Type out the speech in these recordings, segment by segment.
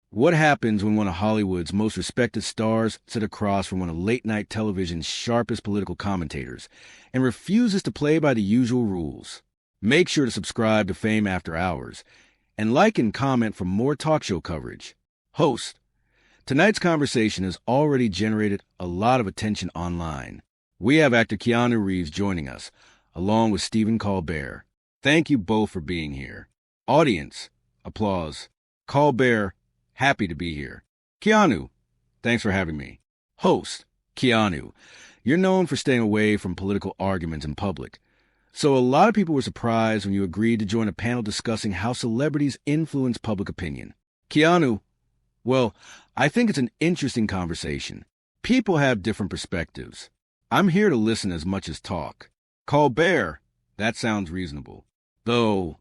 What happens when one of Hollywood's most respected stars sits across from one of late-night television's sharpest political commentators and refuses to play by the usual rules? Make sure to subscribe to Fame After Hours and like and comment for more talk show coverage. Host: tonight's conversation has already generated a lot of attention online. We have actor Keanu Reeves joining us, along with Stephen Colbert. Thank you both for being here. Audience, applause. Colbert, happy to be here. Keanu, thanks for having me. Host: Keanu, you're known for staying away from political arguments in public. So a lot of people were surprised when you agreed to join a panel discussing how celebrities influence public opinion. Keanu, well, I think it's an interesting conversation. People have different perspectives. I'm here to listen as much as talk. Colbert, that sounds reasonable. Though,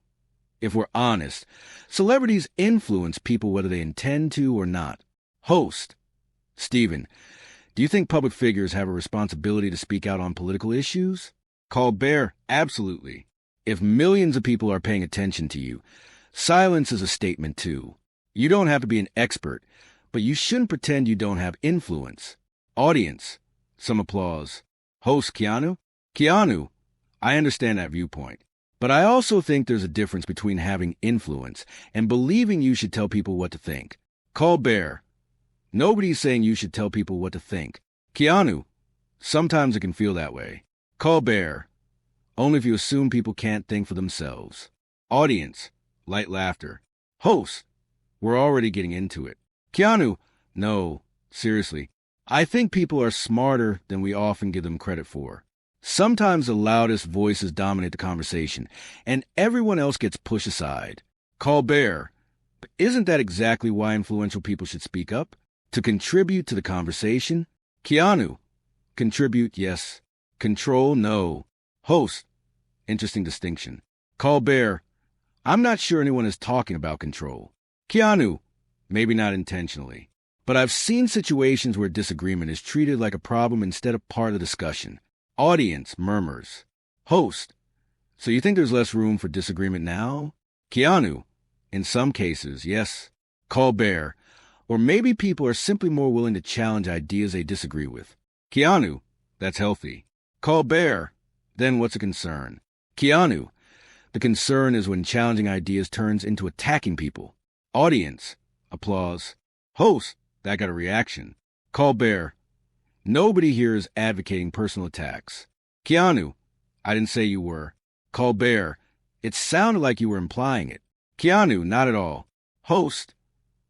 if we're honest, celebrities influence people whether they intend to or not. Host: Stephen, do you think public figures have a responsibility to speak out on political issues? Colbert, absolutely. If millions of people are paying attention to you, silence is a statement too. You don't have to be an expert, but you shouldn't pretend you don't have influence. Audience, some applause. Host: Keanu? Keanu, I understand that viewpoint. But I also think there's a difference between having influence and believing you should tell people what to think. Colbert, nobody's saying you should tell people what to think. Keanu, sometimes it can feel that way. Colbert, only if you assume people can't think for themselves. Audience, light laughter. Host, we're already getting into it. Keanu, no, seriously. I think people are smarter than we often give them credit for. Sometimes the loudest voices dominate the conversation, and everyone else gets pushed aside. Colbert, but isn't that exactly why influential people should speak up? To contribute to the conversation? Keanu, contribute, yes. Control, no. Host, interesting distinction. Colbert, I'm not sure anyone is talking about control. Keanu, maybe not intentionally. But I've seen situations where disagreement is treated like a problem instead of part of the discussion. Audience murmurs. Host, so you think there's less room for disagreement now? Keanu, in some cases, yes. Colbert, or maybe people are simply more willing to challenge ideas they disagree with. Keanu, that's healthy. Colbert, then what's a concern? Keanu, the concern is when challenging ideas turns into attacking people. Audience, applause. Host, that got a reaction. Colbert, nobody here is advocating personal attacks. Keanu, I didn't say you were. Colbert, it sounded like you were implying it. Keanu, not at all. Host,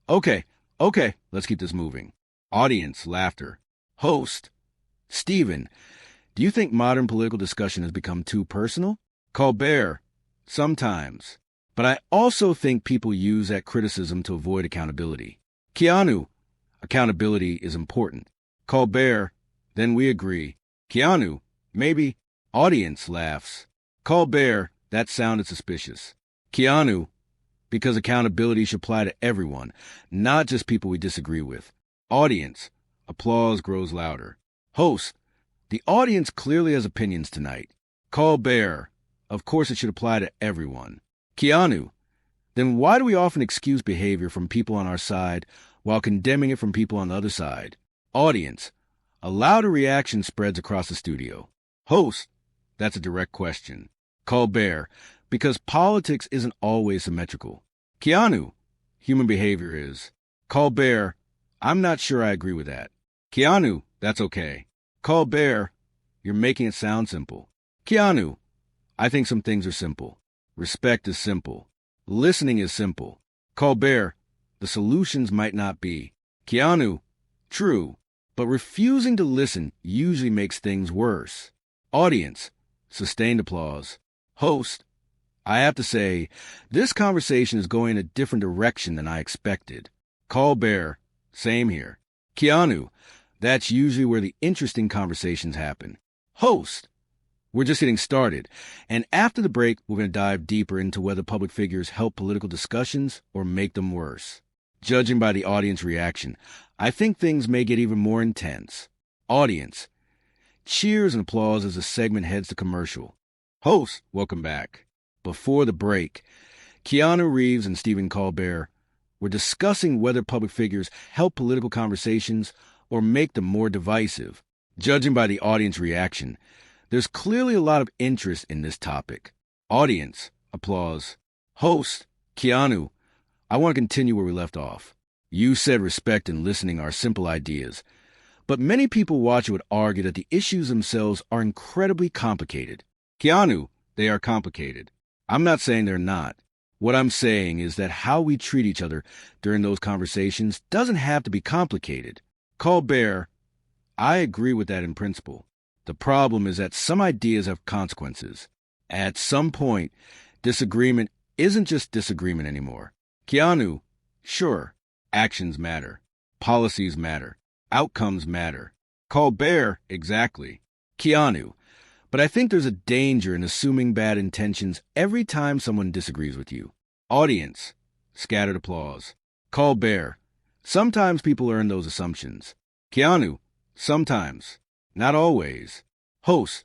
okay, let's keep this moving. Audience, laughter. Host, Stephen, do you think modern political discussion has become too personal? Colbert, sometimes. But I also think people use that criticism to avoid accountability. Keanu, accountability is important. Colbert, then we agree. Keanu, maybe. Audience laughs. Colbert, that sounded suspicious. Keanu, because accountability should apply to everyone, not just people we disagree with. Audience, applause grows louder. Host, the audience clearly has opinions tonight. Colbert, of course it should apply to everyone. Keanu, then why do we often excuse behavior from people on our side while condemning it from people on the other side? Audience, a louder reaction spreads across the studio. Host, that's a direct question. Colbert, because politics isn't always symmetrical. Keanu, human behavior is. Colbert, I'm not sure I agree with that. Keanu, that's okay. Colbert, you're making it sound simple. Keanu, I think some things are simple. Respect is simple. Listening is simple. Colbert, the solutions might not be. Keanu, true, but refusing to listen usually makes things worse. Audience, sustained applause. Host, I have to say, this conversation is going in a different direction than I expected. Colbert, same here. Keanu, that's usually where the interesting conversations happen. Host, we're just getting started, and after the break, we're going to dive deeper into whether public figures help political discussions or make them worse. Judging by the audience reaction, I think things may get even more intense. Audience, cheers and applause as the segment heads to commercial. Host, welcome back. Before the break, Keanu Reeves and Stephen Colbert We're discussing whether public figures help political conversations or make them more divisive. Judging by the audience reaction, there's clearly a lot of interest in this topic. Audience, applause. Host, Keanu, I want to continue where we left off. You said respect and listening are simple ideas, but many people watching would argue that the issues themselves are incredibly complicated. Keanu, they are complicated. I'm not saying they're not. What I'm saying is that how we treat each other during those conversations doesn't have to be complicated. Colbert, I agree with that in principle. The problem is that some ideas have consequences. At some point, disagreement isn't just disagreement anymore. Keanu, sure, actions matter. Policies matter. Outcomes matter. Colbert, exactly. Keanu, but I think there's a danger in assuming bad intentions every time someone disagrees with you. Audience, scattered applause. Colbert, sometimes people earn those assumptions. Keanu, sometimes, not always. Host,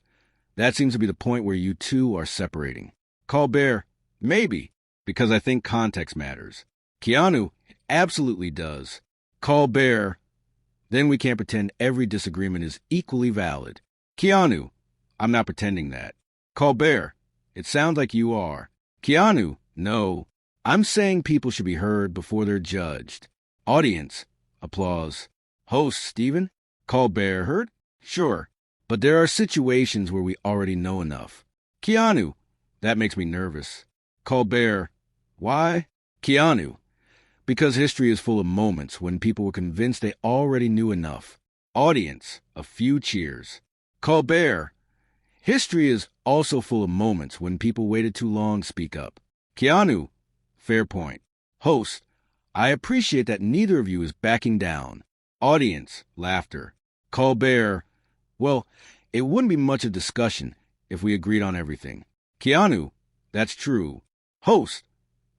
that seems to be the point where you two are separating. Colbert, maybe, because I think context matters. Keanu, it absolutely does. Colbert, then we can't pretend every disagreement is equally valid. Keanu, I'm not pretending that. Colbert, it sounds like you are. Keanu, no. I'm saying people should be heard before they're judged. Audience, applause. Host, Stephen? Colbert, heard? Sure. But there are situations where we already know enough. Keanu, that makes me nervous. Colbert, why? Keanu, because history is full of moments when people were convinced they already knew enough. Audience, a few cheers. Colbert, history is also full of moments when people waited too long to speak up. Keanu, fair point. Host, I appreciate that neither of you is backing down. Audience, laughter. Colbert, well, it wouldn't be much of discussion if we agreed on everything. Keanu, that's true. Host,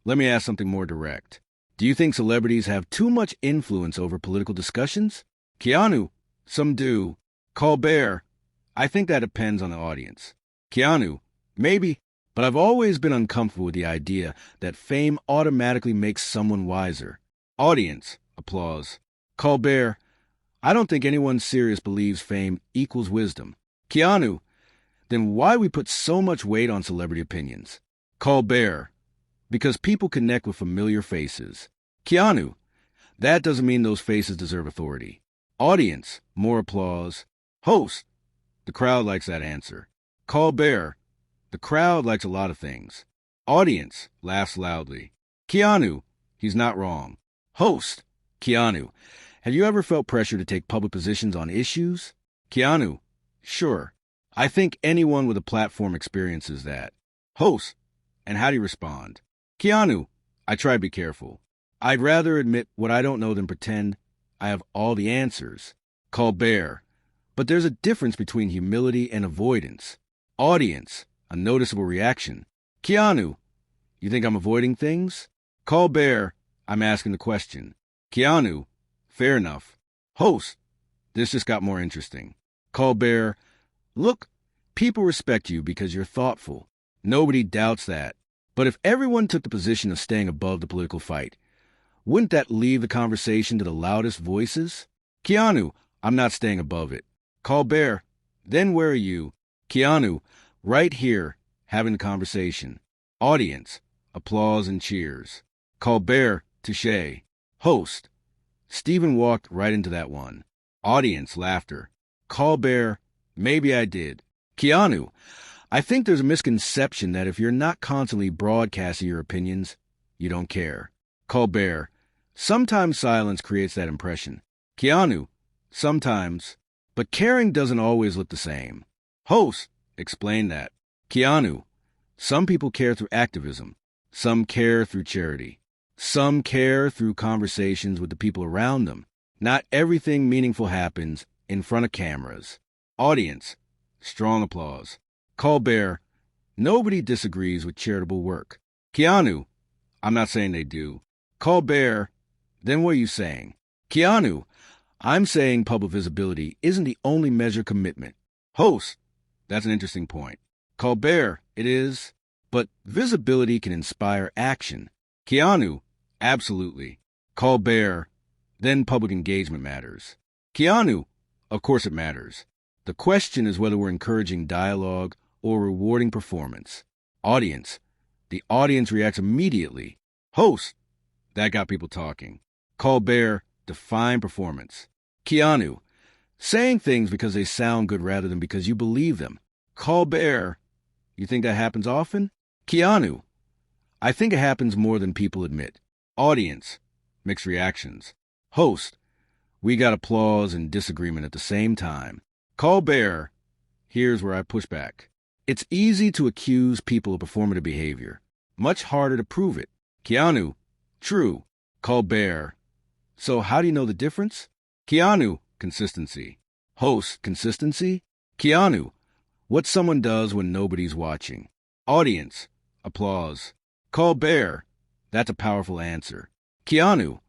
let me ask something more direct. Do you think celebrities have too much influence over political discussions? Keanu, some do. Colbert, I think that depends on the audience. Keanu, maybe, but I've always been uncomfortable with the idea that fame automatically makes someone wiser. Audience, applause. Colbert, I don't think anyone serious believes fame equals wisdom. Keanu, then why we put so much weight on celebrity opinions? Colbert, because people connect with familiar faces. Keanu, that doesn't mean those faces deserve authority. Audience, more applause. Host, the crowd likes that answer. Colbert, the crowd likes a lot of things. Audience, laughs loudly. Keanu, he's not wrong. Host, Keanu, have you ever felt pressure to take public positions on issues? Keanu, sure. I think anyone with a platform experiences that. Host, and how do you respond? Keanu, I try to be careful. I'd rather admit what I don't know than pretend I have all the answers. Colbert, but there's a difference between humility and avoidance. Audience, a noticeable reaction. Keanu, you think I'm avoiding things? Colbert, I'm asking the question. Keanu, fair enough. Host, this just got more interesting. Colbert, look, people respect you because you're thoughtful. Nobody doubts that. But if everyone took the position of staying above the political fight, wouldn't that leave the conversation to the loudest voices? Keanu, I'm not staying above it. Colbert, then where are you? Keanu, right here, having the conversation. Audience, applause and cheers. Colbert, touche. Host, Stephen walked right into that one. Audience, laughter. Colbert, maybe I did. Keanu, I think there's a misconception that if you're not constantly broadcasting your opinions, you don't care. Colbert, sometimes silence creates that impression. Keanu, sometimes, but caring doesn't always look the same. Host, explain that. Keanu, some people care through activism. Some care through charity. Some care through conversations with the people around them. Not everything meaningful happens in front of cameras. Audience, strong applause. Colbert, nobody disagrees with charitable work. Keanu, I'm not saying they do. Colbert, then what are you saying? Keanu, I'm saying public visibility isn't the only measure of commitment. Host, that's an interesting point. Colbert, it is, but visibility can inspire action. Keanu, absolutely. Colbert, then public engagement matters. Keanu, of course it matters. The question is whether we're encouraging dialogue or rewarding performance. Audience, the audience reacts immediately. Host, that got people talking. Colbert, define performance. Keanu, saying things because they sound good rather than because you believe them. Colbert, you think that happens often? Keanu, I think it happens more than people admit. Audience, mixed reactions. Host, we got applause and disagreement at the same time. Colbert, here's where I push back. It's easy to accuse people of performative behavior. Much harder to prove it. Keanu, true. Colbert, so how do you know the difference? Keanu, consistency. Host, consistency. Keanu, what someone does when nobody's watching. Audience, applause. Colbert, that's a powerful answer. Keanu,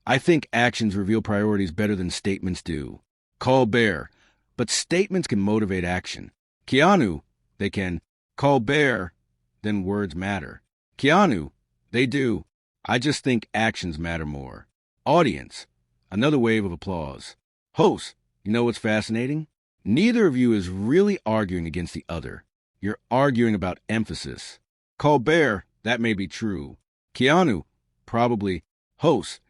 I think actions reveal priorities better than statements do. Colbert, but statements can motivate action. Keanu, they can. Colbert, then words matter. Keanu, they do. I just think actions matter more. Audience, another wave of applause. Host, you know what's fascinating? Neither of you is really arguing against the other. You're arguing about emphasis. Colbert, that may be true. Keanu, probably. Host,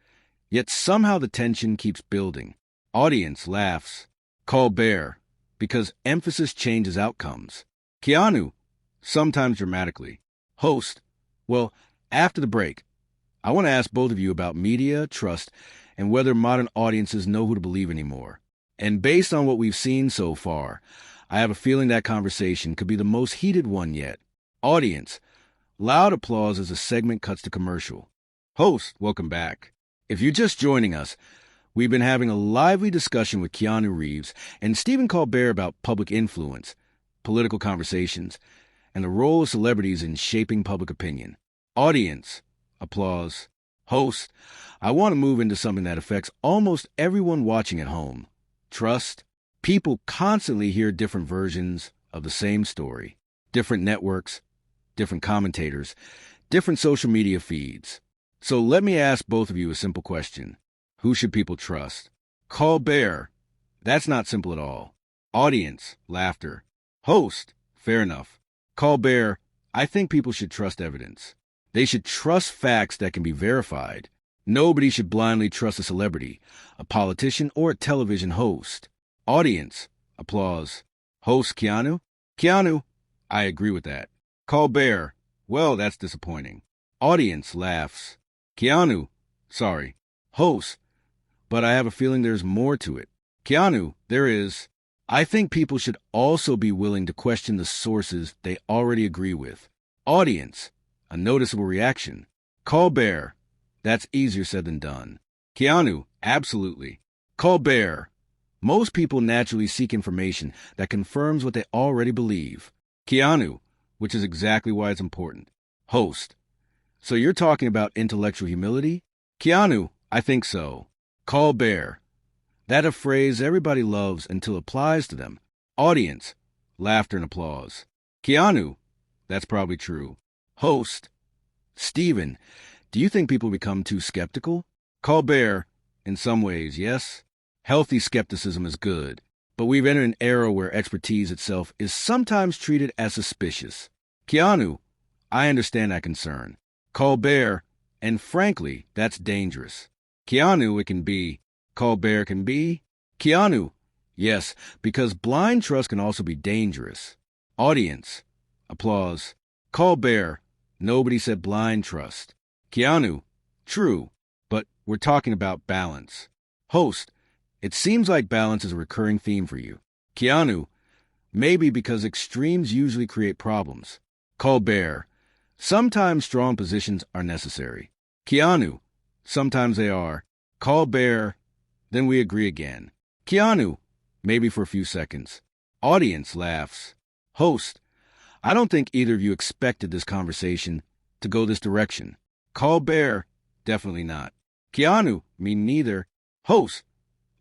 yet somehow the tension keeps building. Audience laughs. Colbert, because emphasis changes outcomes. Keanu, sometimes dramatically. Host, well, after the break, I want to ask both of you about media, trust, and whether modern audiences know who to believe anymore. And based on what we've seen so far, I have a feeling that conversation could be the most heated one yet. Audience, loud applause as the segment cuts to commercial. Host, welcome back. If you're just joining us, we've been having a lively discussion with Keanu Reeves and Stephen Colbert about public influence, political conversations, and the role of celebrities in shaping public opinion. Audience, applause. Host, I want to move into something that affects almost everyone watching at home. Trust. People constantly hear different versions of the same story. Different networks, different commentators, different social media feeds. So let me ask both of you a simple question. Who should people trust? Colbert, that's not simple at all. Audience, laughter. Host, fair enough. Colbert, I think people should trust evidence. They should trust facts that can be verified. Nobody should blindly trust a celebrity, a politician, or a television host. Audience, applause. Host, Keanu? Keanu, I agree with that. Colbert, well, that's disappointing. Audience laughs. Keanu, sorry. Host, but I have a feeling there's more to it. Keanu, there is. I think people should also be willing to question the sources they already agree with. Audience, a noticeable reaction. Colbert, that's easier said than done. Keanu, absolutely. Colbert, most people naturally seek information that confirms what they already believe. Keanu, which is exactly why it's important. Host, so you're talking about intellectual humility? Keanu, I think so. Colbert, that a phrase everybody loves until it applies to them. Audience, laughter and applause. Keanu, that's probably true. Host, Stephen, do you think people become too skeptical? Colbert, in some ways, yes. Healthy skepticism is good, but we've entered an era where expertise itself is sometimes treated as suspicious. Keanu, I understand that concern. Colbert, and frankly, that's dangerous. Keanu, it can be. Colbert can be. Keanu, yes, because blind trust can also be dangerous. Audience, applause. Colbert, nobody said blind trust. Keanu, true, but we're talking about balance. Host, it seems like balance is a recurring theme for you. Keanu, maybe because extremes usually create problems. Colbert, sometimes strong positions are necessary. Keanu, sometimes they are. Colbert, then we agree again. Keanu, maybe for a few seconds. Audience laughs. Host, I don't think either of you expected this conversation to go this direction. Colbert, definitely not. Keanu, me neither. Host,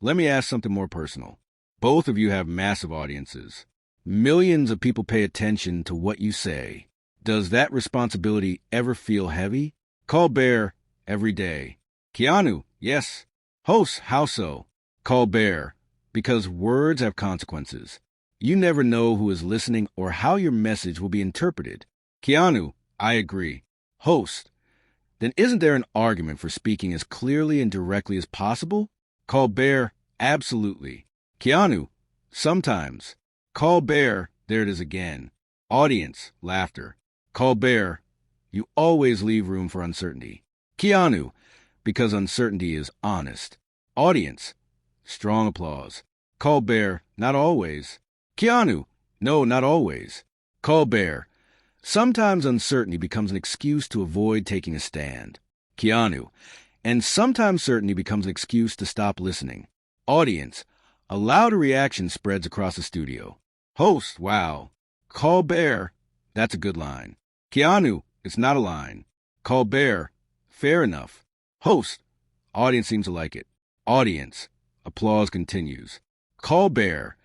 let me ask something more personal. Both of you have massive audiences. Millions of people pay attention to what you say. Does that responsibility ever feel heavy? Colbert, every day. Keanu, yes. Host, how so? Colbert, because words have consequences. You never know who is listening or how your message will be interpreted. Keanu, I agree. Host, then isn't there an argument for speaking as clearly and directly as possible? Colbert, absolutely. Keanu, sometimes. Colbert, there it is again. Audience, laughter. Colbert, you always leave room for uncertainty. Keanu, because uncertainty is honest. Audience, strong applause. Colbert, not always. Keanu, no, not always. Colbert, sometimes uncertainty becomes an excuse to avoid taking a stand. Keanu, and sometimes certainty becomes an excuse to stop listening. Audience, a louder reaction spreads across the studio. Host, wow. Colbert, that's a good line. Keanu, it's not a line. Colbert, fair enough. Host, audience seems to like it. Audience, applause continues. Colbert,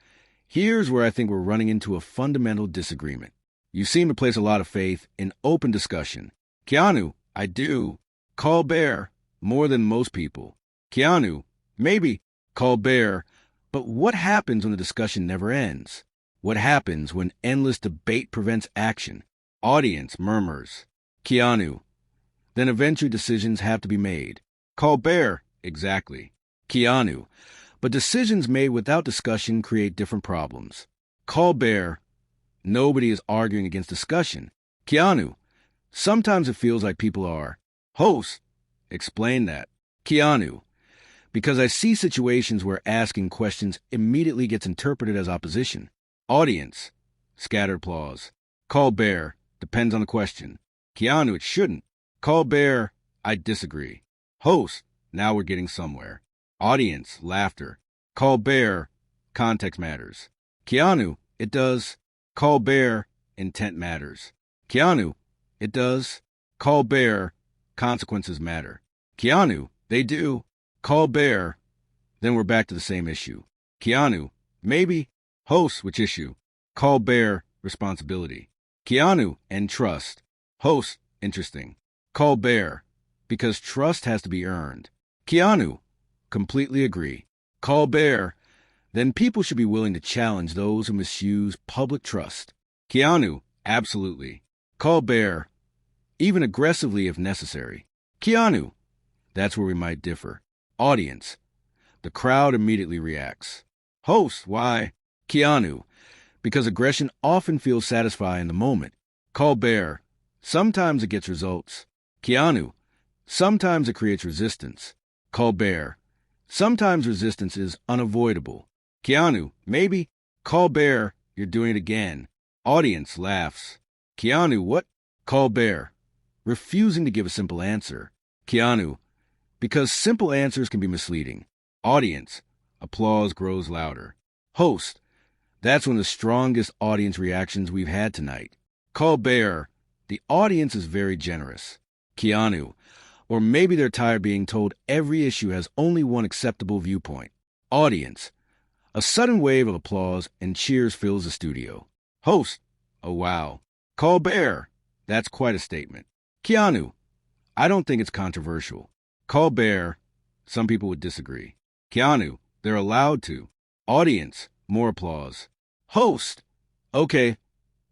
here's where I think we're running into a fundamental disagreement. You seem to place a lot of faith in open discussion. Keanu, I do. Colbert, more than most people. Keanu, maybe. Colbert, but what happens when the discussion never ends? What happens when endless debate prevents action? Audience murmurs. Keanu, then eventually decisions have to be made. Colbert, exactly. Keanu, but decisions made without discussion create different problems. Colbert, nobody is arguing against discussion. Keanu, sometimes it feels like people are. Host, explain that. Keanu, because I see situations where asking questions immediately gets interpreted as opposition. Audience, scattered applause. Colbert, depends on the question. Keanu, it shouldn't. Colbert, I disagree. Host, now we're getting somewhere. Audience, laughter. Colbert, context matters. Keanu, it does. Colbert, intent matters. Keanu, it does. Colbert, consequences matter. Keanu, they do. Colbert, then we're back to the same issue. Keanu, maybe. Host, which issue? Colbert, responsibility. Keanu, and trust. Host, interesting. Colbert, because trust has to be earned. Keanu, completely agree. Colbert, then people should be willing to challenge those who misuse public trust. Keanu, absolutely. Colbert, even aggressively if necessary. Keanu, that's where we might differ. Audience, the crowd immediately reacts. Host, why? Keanu, because aggression often feels satisfying in the moment. Colbert, sometimes it gets results. Keanu, sometimes it creates resistance. Colbert, sometimes resistance is unavoidable. Keanu, maybe. Colbert, you're doing it again. Audience laughs. Keanu, what? Colbert, refusing to give a simple answer. Keanu, because simple answers can be misleading. Audience, applause grows louder. Host, that's one of the strongest audience reactions we've had tonight. Colbert, the audience is very generous. Keanu, or maybe they're tired being told every issue has only one acceptable viewpoint. Audience, a sudden wave of applause and cheers fills the studio. Host, oh wow. Colbert, that's quite a statement. Keanu, I don't think it's controversial. Colbert, some people would disagree. Keanu, they're allowed to. Audience, more applause. Host, okay,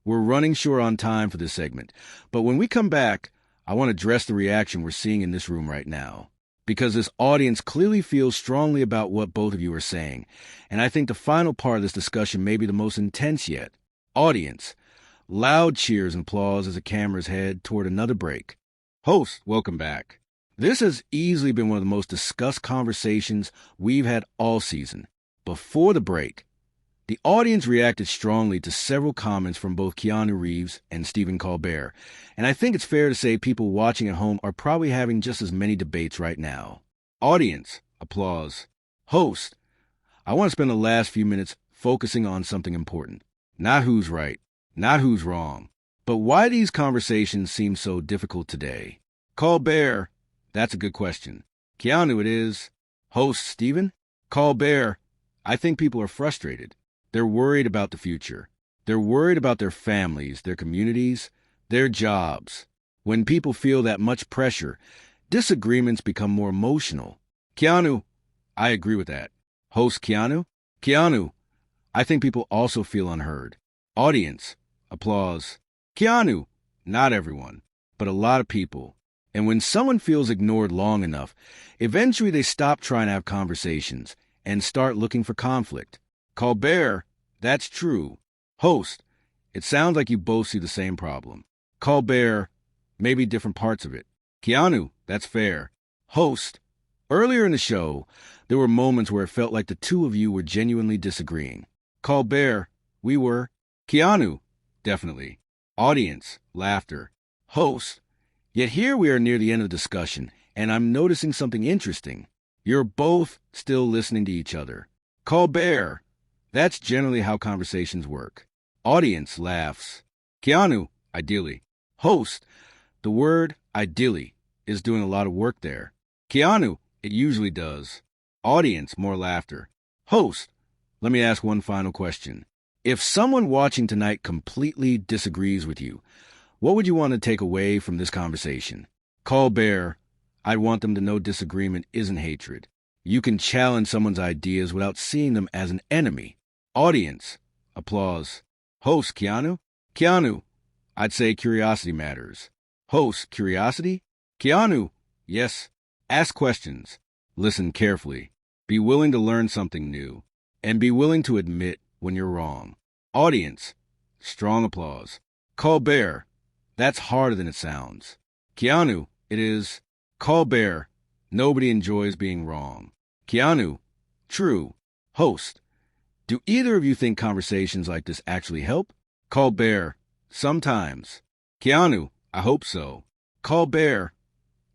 we're running short on time for this segment, but when we come back, I want to address the reaction we're seeing in this room right now, because this audience clearly feels strongly about what both of you are saying, and I think the final part of this discussion may be the most intense yet. Audience, loud cheers and applause as the cameras head toward another break. Host, welcome back. This has easily been one of the most discussed conversations we've had all season. Before the break, the audience reacted strongly to several comments from both Keanu Reeves and Stephen Colbert, and I think it's fair to say people watching at home are probably having just as many debates right now. Audience, applause. Host, I want to spend the last few minutes focusing on something important. Not who's right, not who's wrong, but why these conversations seem so difficult today. Colbert, that's a good question. Keanu, it is. Host, Stephen? Colbert, I think people are frustrated. They're worried about the future. They're worried about their families, their communities, their jobs. When people feel that much pressure, disagreements become more emotional. Keanu, I agree with that. Host Keanu, I think people also feel unheard. Audience, applause. Keanu, not everyone, but a lot of people. And when someone feels ignored long enough, eventually they stop trying to have conversations and start looking for conflict. Colbert, that's true. Host, it sounds like you both see the same problem. Colbert, maybe different parts of it. Keanu, that's fair. Host, earlier in the show, there were moments where it felt like the two of you were genuinely disagreeing. Colbert, we were. Keanu, definitely. Audience, laughter. Host, yet here we are near the end of the discussion, and I'm noticing something interesting. You're both still listening to each other. Colbert, that's generally how conversations work. Audience laughs. Keanu, ideally. Host, the word ideally is doing a lot of work there. Keanu, it usually does. Audience, more laughter. Host, let me ask one final question. If someone watching tonight completely disagrees with you, what would you want to take away from this conversation? Colbert, I'd want them to know disagreement isn't hatred. You can challenge someone's ideas without seeing them as an enemy. Audience, applause. Host, Keanu, I'd say curiosity matters. Host, curiosity? Keanu, yes. Ask questions. Listen carefully. Be willing to learn something new. And be willing to admit when you're wrong. Audience, strong applause. Colbert, that's harder than it sounds. Keanu, it is. Colbert, nobody enjoys being wrong. Keanu, true. Host, do either of you think conversations like this actually help? Colbert, sometimes. Keanu, I hope so. Colbert,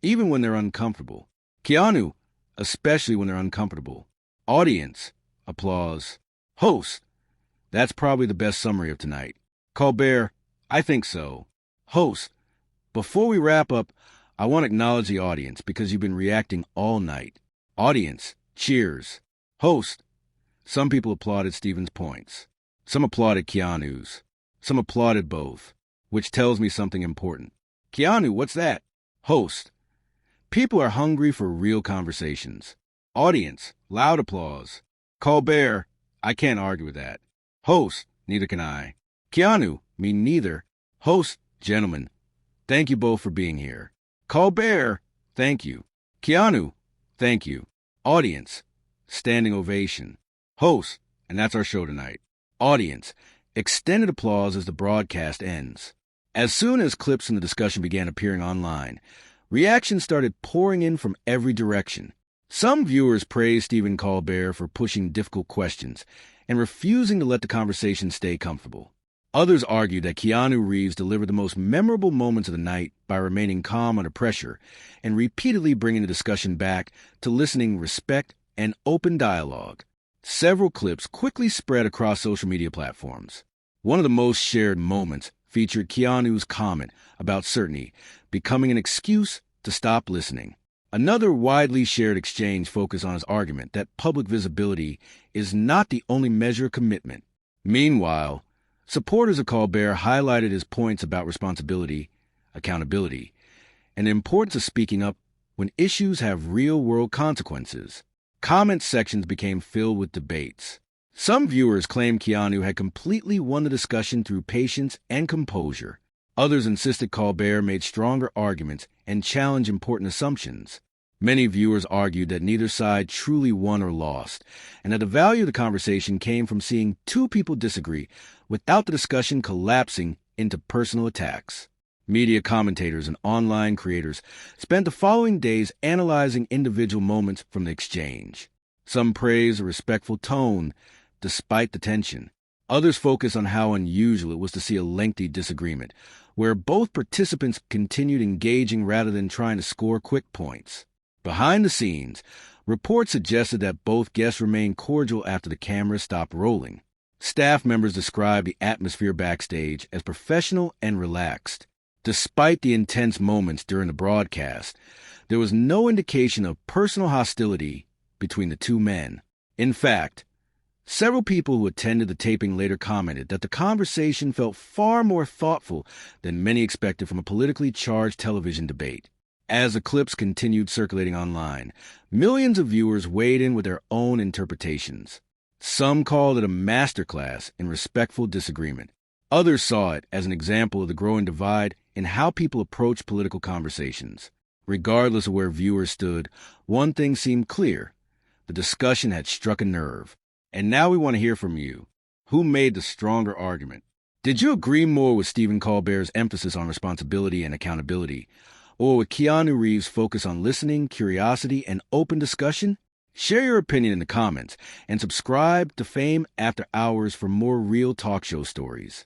even when they're uncomfortable. Keanu, especially when they're uncomfortable. Audience, applause. Host, that's probably the best summary of tonight. Colbert, I think so. Host, before we wrap up, I want to acknowledge the audience because you've been reacting all night. Audience, cheers. Host, some people applauded Stephen's points. Some applauded Keanu's. Some applauded both, which tells me something important. Keanu, what's that? Host, people are hungry for real conversations. Audience, loud applause. Colbert, I can't argue with that. Host, neither can I. Keanu, me neither. Host, gentlemen, thank you both for being here. Colbert, thank you. Keanu, thank you. Audience, standing ovation. Host, and that's our show tonight. Audience, extended applause as the broadcast ends. As soon as clips from the discussion began appearing online, reactions started pouring in from every direction. Some viewers praised Stephen Colbert for pushing difficult questions and refusing to let the conversation stay comfortable. Others argued that Keanu Reeves delivered the most memorable moments of the night by remaining calm under pressure and repeatedly bringing the discussion back to listening respect and open dialogue. Several clips quickly spread across social media platforms. One of the most shared moments featured Keanu's comment about certainty becoming an excuse to stop listening. Another widely shared exchange focused on his argument that public visibility is not the only measure of commitment. Meanwhile, supporters of Colbert highlighted his points about responsibility, accountability, and the importance of speaking up when issues have real-world consequences. Comment sections became filled with debates. Some viewers claimed Keanu had completely won the discussion through patience and composure. Others insisted Colbert made stronger arguments and challenged important assumptions. Many viewers argued that neither side truly won or lost, and that the value of the conversation came from seeing two people disagree without the discussion collapsing into personal attacks. Media commentators and online creators spent the following days analyzing individual moments from the exchange. Some praised a respectful tone despite the tension. Others focused on how unusual it was to see a lengthy disagreement, where both participants continued engaging rather than trying to score quick points. Behind the scenes, reports suggested that both guests remained cordial after the cameras stopped rolling. Staff members described the atmosphere backstage as professional and relaxed. Despite the intense moments during the broadcast, there was no indication of personal hostility between the two men. In fact, several people who attended the taping later commented that the conversation felt far more thoughtful than many expected from a politically charged television debate. As the clips continued circulating online, millions of viewers weighed in with their own interpretations. Some called it a masterclass in respectful disagreement. Others saw it as an example of the growing divide in how people approach political conversations. Regardless of where viewers stood, one thing seemed clear. The discussion had struck a nerve. And now we want to hear from you. Who made the stronger argument? Did you agree more with Stephen Colbert's emphasis on responsibility and accountability, or with Keanu Reeves' focus on listening, curiosity, and open discussion? Share your opinion in the comments and subscribe to Fame After Hours for more real talk show stories.